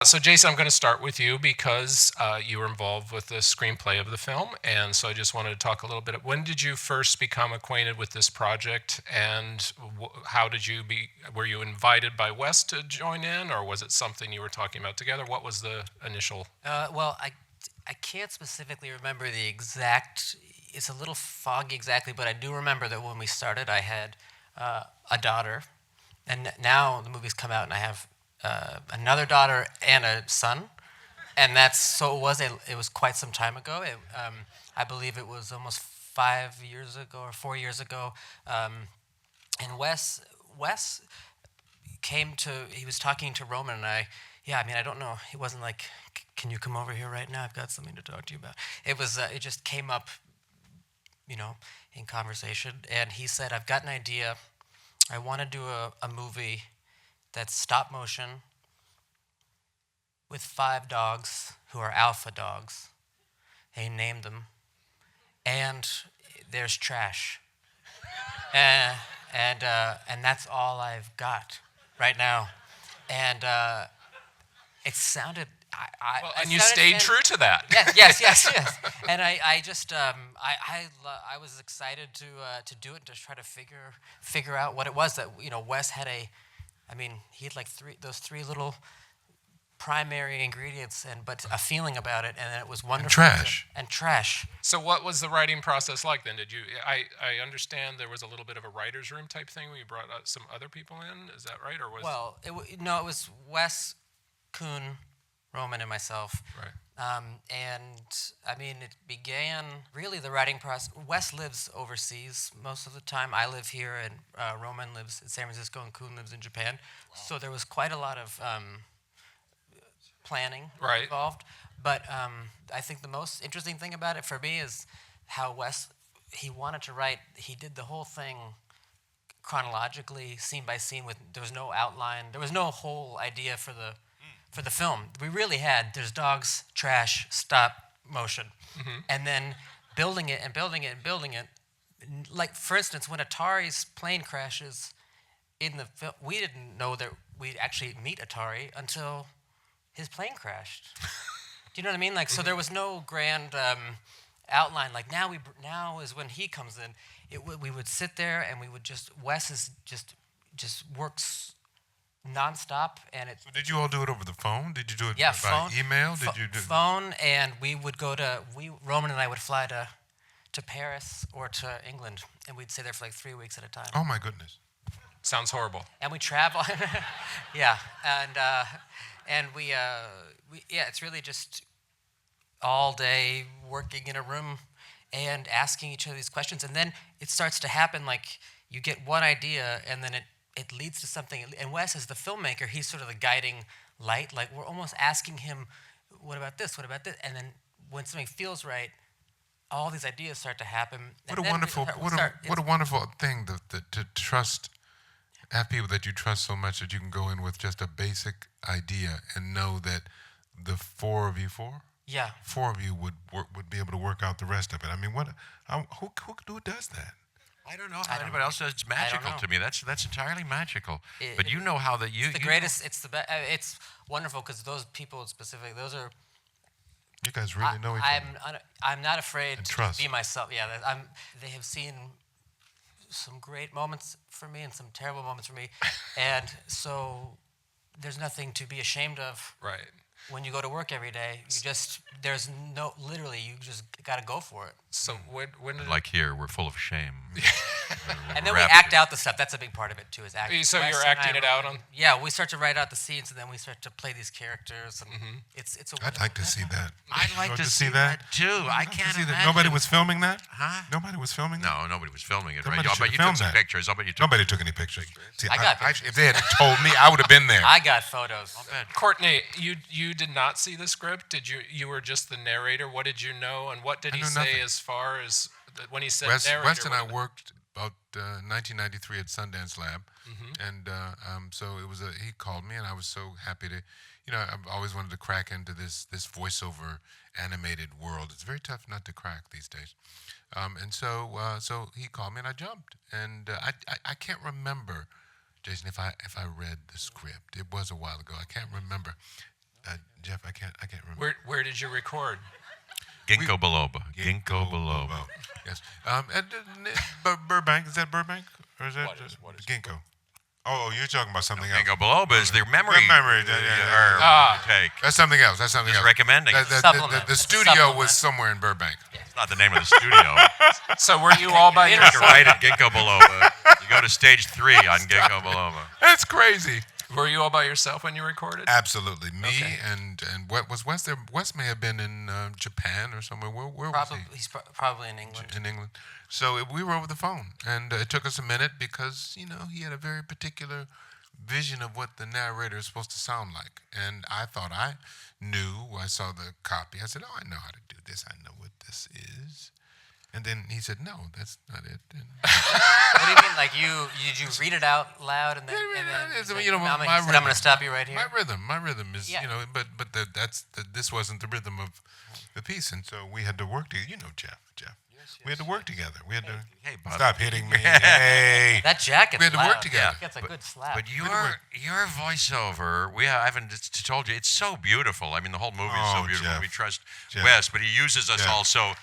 So, Jason, I'm going to start with you because you were involved with the screenplay of the film. And so I just wanted to talk a little bit. When did you first become acquainted with this project? And how did were you invited by Wes to join in, or was it something you were talking about together? What was the initial? I can't specifically remember the exact. It's a little foggy exactly, but I do remember that when we started, I had a daughter, and now the movie's come out, and I have another daughter and a son, and it was quite some time ago. I believe it was almost 5 years ago or 4 years ago, and Wes he was talking to Roman and I. Yeah, I mean, I don't know. It wasn't like, can you come over here right now? I've got something to talk to you about. It just came up, in conversation. And he said, I've got an idea. I want to do a movie that's stop motion with 5 dogs who are alpha dogs. He named them. And there's trash. And that's all I've got right now. And it sounded. And you stayed true to that. Yes. And I was excited to do it, to try to figure out what it was that Wes had he had like those three little primary ingredients, but a feeling about it, and it was wonderful. And trash. So what was the writing process like then? I understand there was a little bit of a writer's room type thing where you brought some other people in. Is that right, or was? Well, it was Wes, Kuhn, Roman, and myself. Right. It began really the writing process. Wes lives overseas most of the time. I live here, and Roman lives in San Francisco, and Kuhn lives in Japan. Wow. So there was quite a lot of planning involved. But I think the most interesting thing about it for me is how Wes, he wanted to write. He did the whole thing chronologically, scene by scene. There was no outline. There was no whole idea for the film. We really had, there's dogs, trash, stop motion. Mm-hmm. And then building it. Like, for instance, when Atari's plane crashes in the film, we didn't know that we'd actually meet Atari until his plane crashed. Do you know what I mean? Like, so there was no grand outline. Like, now is when he comes in. We would sit there and we would Wes is just works nonstop, and So did you all do it over the phone? Did you do it by phone, email? Did you do phone? And we would Roman and I would fly to Paris or to England, and we'd stay there for like 3 weeks at a time. Oh my goodness! Sounds horrible. And we travel, yeah, and we it's really just all day working in a room and asking each other these questions, and then it starts to happen. Like, you get one idea, and then it leads to something. And Wes, as the filmmaker, he's sort of the guiding light. Like, we're almost asking him, what about this? What about this? And then when something feels right, all these ideas start to happen. What a wonderful thing to trust, have people that you trust so much that you can go in with just a basic idea and know that the four of you would be able to work out the rest of it. I mean, who does that? I don't know how anybody else does. It's magical to me. That's entirely magical. But you know how that you. It's the greatest. It's the best. It's wonderful because those people specifically. Those are. You guys really know each other. I'm not afraid to be myself. Yeah, they have seen some great moments for me and some terrible moments for me, and so there's nothing to be ashamed of. Right. When you go to work every day, you just got to go for it. So when like here, we're full of shame. And then we act out the stuff. That's a big part of it too, is acting. So you're acting it out on? Yeah, we start to write out the scenes, and then we start to play these characters, and it's a. I'd like to see that. I'd like to see that too. I can't imagine. Nobody was filming that? Huh? Nobody was filming that? No, nobody was filming it. Somebody Right? But you took some pictures. Nobody took any pictures. See, I got pictures. If they had told me, I would have been there. I got photos. Courtney, you did not see the script. You were just the narrator. What did you know, and what did he say nothing. as far as when he said narrator? Wes and I worked about 1993 at Sundance Lab, and so it was he called me, and I was so happy to, I've always wanted to crack into this voiceover animated world. It's very tough not to crack these days, and so he called me, and I jumped, and I can't remember, Jason, if I read the script. It was a while ago. I can't remember. Jeff, I can't remember. Where did you record? Ginkgo biloba. Ginkgo biloba. Yes. Burbank, is that Burbank? Or is that What is Ginkgo? Oh, you're talking about something else. Ginkgo biloba is the memory. Take. That's something else. That's something Just else. recommending. The studio was somewhere in Burbank. It's not the name of the studio. So were you all by You yourself? can write at Ginkgo biloba. You go to stage 3 on Ginkgo biloba. That's crazy. Were you all by yourself when you recorded? Absolutely. Me Okay. and what was Wes there? Wes may have been in Japan or somewhere. Where was he? He's probably in England. In England. So we were over the phone, and it took us a minute because he had a very particular vision of what the narrator is supposed to sound like, and I thought I knew. I saw the copy. I said, "Oh, I know how to do this. I know what this is." And then he said, "No, that's not it." What do you mean? Like did you read it out loud and then? I'm going to stop you right here. My rhythm is but this wasn't the rhythm of the piece, and so we had to work together. Jeff. We had to work together. We had to stop hitting me. Hey, that jacket's we had to loud. work together. That's a good slap. But your voiceover, I haven't told you, it's so beautiful. I mean, the whole movie is so beautiful. Jeff. We trust Jeff. Wes, but he uses us Jeff. all so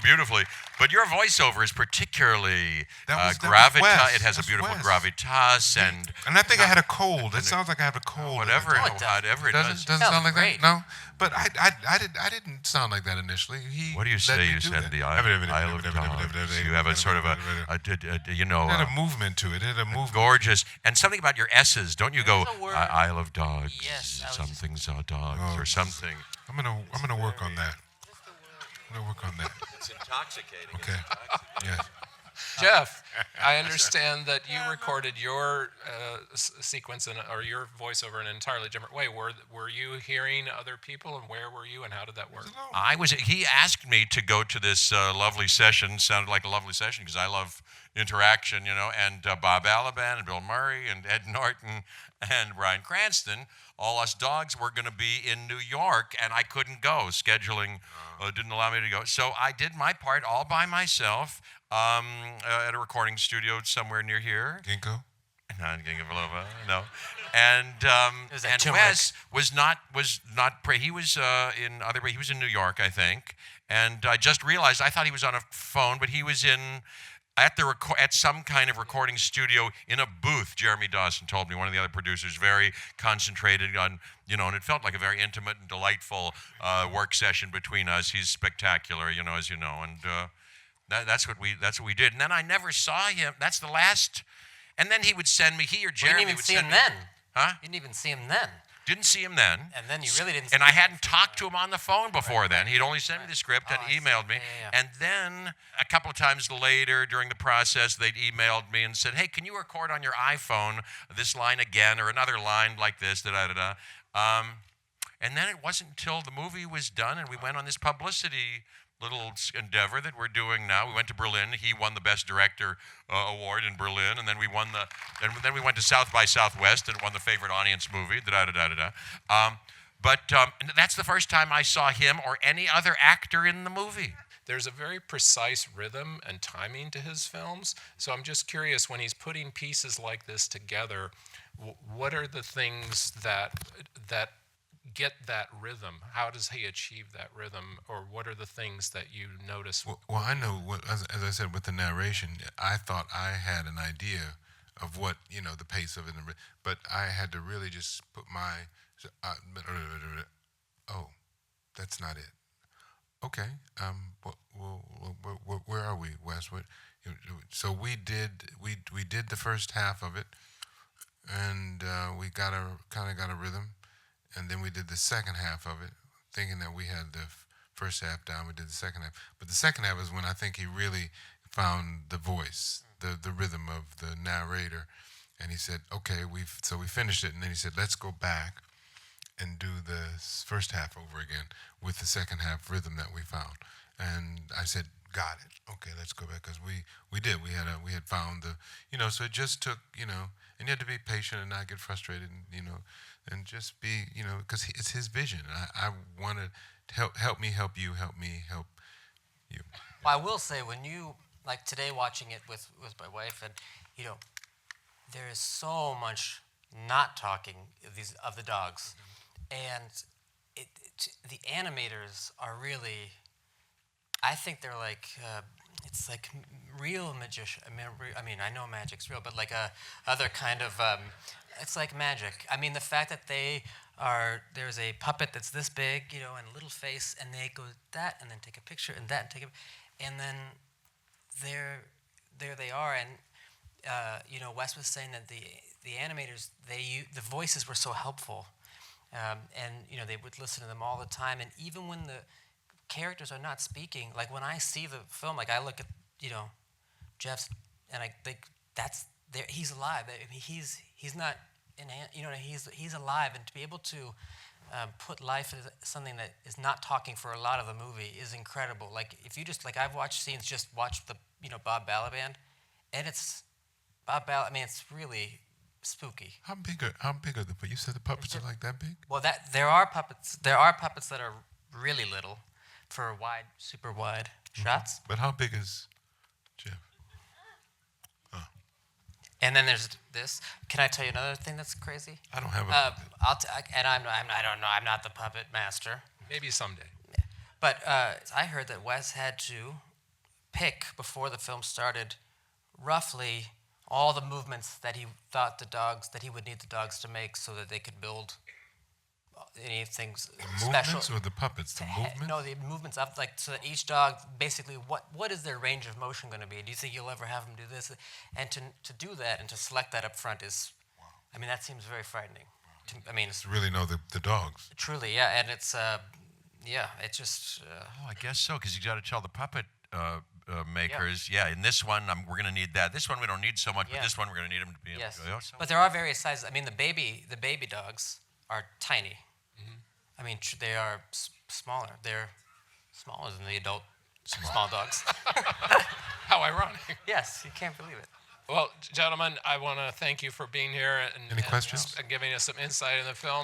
beautifully. But your voiceover is particularly That was gravitas. Wes. It has a That's beautiful Wes. gravitas and I think I had a cold. It sounds like I have a cold. whatever No, it doesn't. whatever it does. Doesn't Sounds sound like great. that. No, but I didn't sound like that initially. What do you say? You said the Isle of Dogs. You have a sort of a It had a movement to it. It had a movement. gorgeous, and something about your S's. Don't you go There's a word- Isle of Dogs? Yes, I was Something's dogs Oh. or something. I'm gonna work on that. I'm gonna work on that. It's intoxicating. Okay. Yes. Jeff, I understand that you recorded your sequence or your voiceover in an entirely different way. Were you hearing other people, and where were you, and how did that work? He asked me to go to this lovely session. Sounded like a lovely session because I love interaction, and Bob Alaban and Bill Murray and Ed Norton and Bryan Cranston, all us dogs were going to be in New York, and I couldn't go. Scheduling didn't allow me to go. So I did my part all by myself at a recording studio somewhere near here. Ginkgo. Not Ginkgo biloba, no. And was that and turmeric. Wes was not he was he was in New York, I think. And I just realized I thought he was on a phone, but he was at some kind of recording studio in a booth. Jeremy Dawson told me, one of the other producers, very concentrated on, and it felt like a very intimate and delightful work session between us. He's spectacular, as you know, and that's what we did. And then I never saw him. That's the last. And then he would send me. He or You Jeremy didn't even would see send him me. then. Huh? You didn't even see him then. Didn't see him then. And then you really didn't see And him. I hadn't talked to him on the phone before then. He'd only sent me the script and I see. emailed me. Yeah. And then a couple of times later during the process, they'd emailed me and said, "Hey, can you record on your iPhone this line again or another line like this, da-da-da-da." And then it wasn't until the movie was done and we went on this publicity little endeavor that we're doing now. We went to Berlin. He won the Best Director award in Berlin, and then we won then we went to South by Southwest and won the Favorite Audience Movie. But that's the first time I saw him or any other actor in the movie. There's a very precise rhythm and timing to his films. So I'm just curious, when he's putting pieces like this together, what are the things that get that rhythm? How does he achieve that rhythm, or what are the things that you notice? Well, I know, as I said, with the narration, I thought I had an idea of what, the pace of it, but I had to really just put my, oh, that's not it. Okay, where are we, Wes? So we did the first half of it, and we kind of got a rhythm. And then we did the second half of it, thinking that we had the first half down. We did the second half. But the second half is when I think he really found the voice, the rhythm of the narrator. And he said, okay, so we finished it. And then he said, let's go back and do the first half over again with the second half rhythm that we found. And I said, got it. Okay, let's go back. Because we did. We had found so it just took, and you had to be patient and not get frustrated, and just be, because it's his vision. And I wanted to help me help you, help me help you. Well, I will say, when you, like today watching it with my wife, and, there is so much not talking of the dogs. And the animators are really, I think they're like, it's like real magician. I know magic's real, but like a other kind of, it's like magic. I mean, the fact that there's a puppet that's this big, and a little face, and they go that, and then take a picture, and that, and take a, and then there they are, and Wes was saying that the animators, the voices were so helpful, and they would listen to them all the time, and even when the characters are not speaking, like when I see the film, like I look at Jeff's, and I think that's there. He's alive. He's not he's alive, and to be able to put life into something that is not talking for a lot of the movie is incredible. Like if you just I've watched scenes, just watch the Bob Balaban, and it's Bob Balaban. I mean, it's really spooky. How big are the? You said the puppets are like that big? Well, there are puppets. There are puppets that are really little, for wide, super wide shots. But how big is Jeff? And then there's this. Can I tell you another thing that's crazy? I don't have a puppet. I don't know. I'm not the puppet master. Maybe someday. But I heard that Wes had to pick before the film started, roughly all the movements that he thought that he would need the dogs to make so that they could build anything special. Movements or the puppets? The movements? No, the movements of so that each dog basically what is their range of motion going to be? Do you think you'll ever have them do this? And to do that and to select that up front is, I mean, that seems very frightening. I mean, To really know the dogs. truly, yeah, and it's it's just. I guess so, because you got to tell the puppet makers, in this one we're going to need that. This one we don't need so much, but this one we're going to need them to be able to go. But there are various sizes. I mean, the baby dogs are tiny. I mean, they are smaller. They're smaller than the adult small dogs. How ironic. Yes, you can't believe it. Well, gentlemen, I want to thank you for being here and Any questions? and giving us some insight in the film.